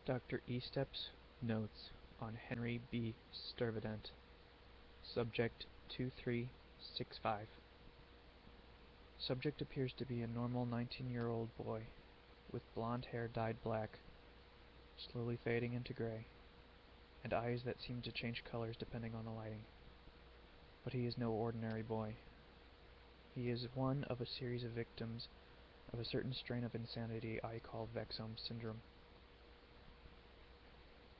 Dr. Estep's Notes on Henry B. Sturdivant. Subject 2365. Subject appears to be a normal 19-year-old boy, with blonde hair dyed black, slowly fading into gray, and eyes that seem to change colors depending on the lighting. But he is no ordinary boy. He is one of a series of victims of a certain strain of insanity I call Vexome syndrome.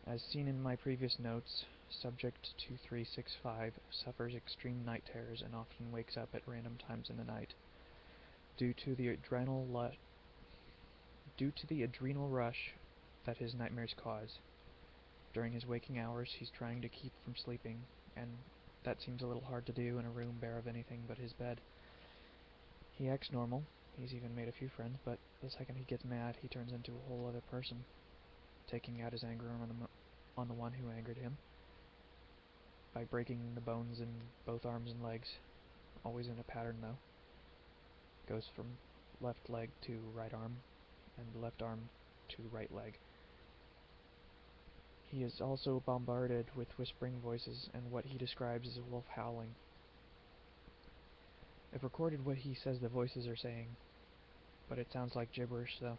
As seen in my previous notes, Subject 2365 suffers extreme night terrors and often wakes up at random times in the night due to the adrenal rush that his nightmares cause. During his waking hours, he's trying to keep from sleeping, and that seems a little hard to do in a room bare of anything but his bed. He acts normal. He's even made a few friends, but the second he gets mad, he turns into a whole other person, taking out his anger on the one who angered him by breaking the bones in both arms and legs, always in a pattern though. Goes from left leg to right arm, and left arm to right leg. He is also bombarded with whispering voices and what he describes as a wolf howling. I've recorded what he says the voices are saying, but it sounds like gibberish though.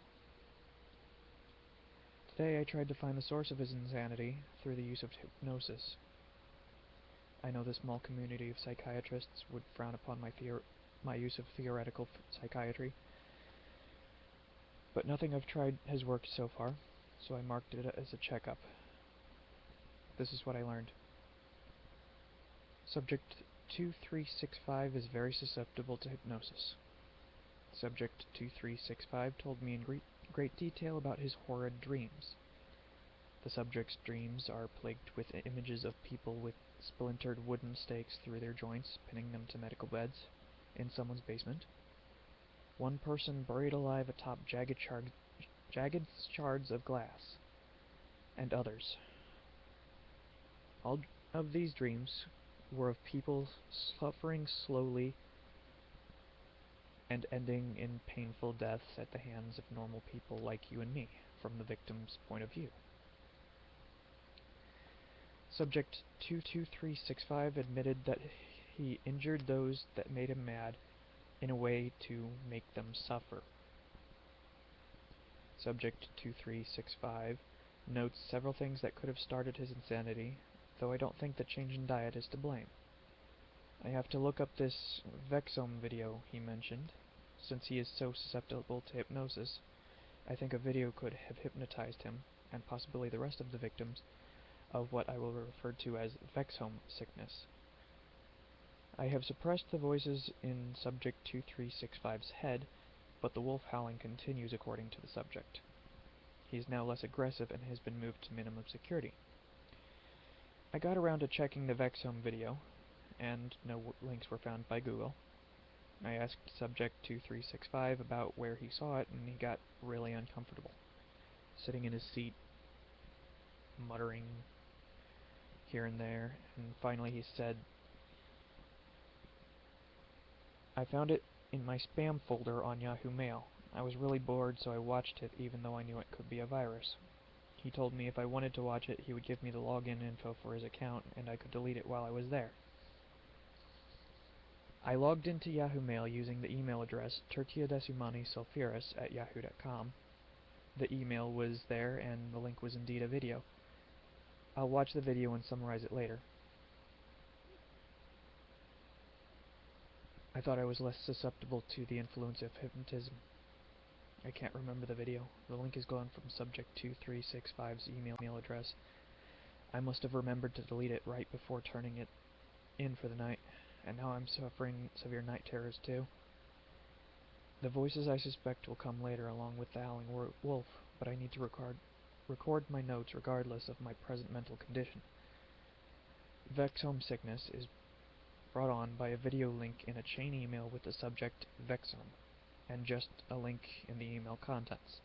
Today I tried to find the source of his insanity through the use of hypnosis. I know the small community of psychiatrists would frown upon my use of theoretical psychiatry, but nothing I've tried has worked so far, so I marked it as a checkup. This is what I learned. Subject 2365 is very susceptible to hypnosis. Subject 2365 told me in great detail about his horrid dreams. The subject's dreams are plagued with images of people with splintered wooden stakes through their joints, pinning them to medical beds in someone's basement. One person buried alive atop jagged shards of glass, and others. All of these dreams were of people suffering slowly and ending in painful deaths at the hands of normal people like you and me, from the victim's point of view. Subject 22365 admitted that he injured those that made him mad in a way to make them suffer. Subject 2365 notes several things that could have started his insanity, though I don't think the change in diet is to blame. I have to look up this Vexome video he mentioned. Since he is so susceptible to hypnosis, I think a video could have hypnotized him, and possibly the rest of the victims, of what I will refer to as Vexome sickness. I have suppressed the voices in Subject 2365's head, but the wolf howling continues according to the subject. He is now less aggressive and has been moved to minimum security. I got around to checking the Vexome video, and no links were found by Google. I asked Subject 2365 about where he saw it, and he got really uncomfortable, sitting in his seat, muttering here and there, and finally he said, "I found it in my spam folder on Yahoo Mail. I was really bored, so I watched it even though I knew it could be a virus. He told me if I wanted to watch it, he would give me the login info for his account, and I could delete it while I was there." I logged into Yahoo Mail using the email address tertiadecimanisulfuris@yahoo.com. The email was there, and the link was indeed a video. I'll watch the video and summarize it later. I thought I was less susceptible to the influence of hypnotism. I can't remember the video. The link is gone from Subject 2365's email address. I must have remembered to delete it right before turning it in for the night, and now I'm suffering severe night terrors too. The voices I suspect will come later along with the howling wolf, but I need to record my notes regardless of my present mental condition. Vexome sickness is brought on by a video link in a chain email with the subject Vexome, and just a link in the email contents.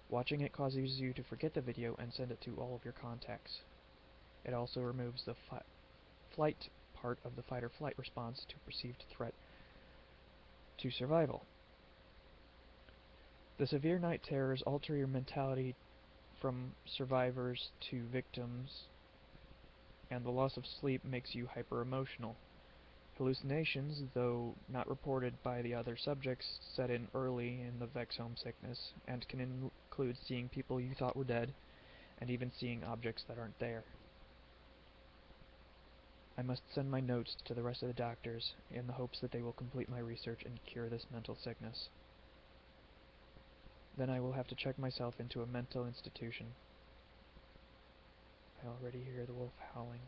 Watching it causes you to forget the video and send it to all of your contacts. It also removes the flight part of the fight-or-flight response to perceived threat to survival. The severe night terrors alter your mentality from survivors to victims, and the loss of sleep makes you hyper-emotional. Hallucinations, though not reported by the other subjects, set in early in the Vexome sickness, and can include seeing people you thought were dead, and even seeing objects that aren't there. I must send my notes to the rest of the doctors, in the hopes that they will complete my research and cure this mental sickness. Then I will have to check myself into a mental institution. I already hear the wolf howling.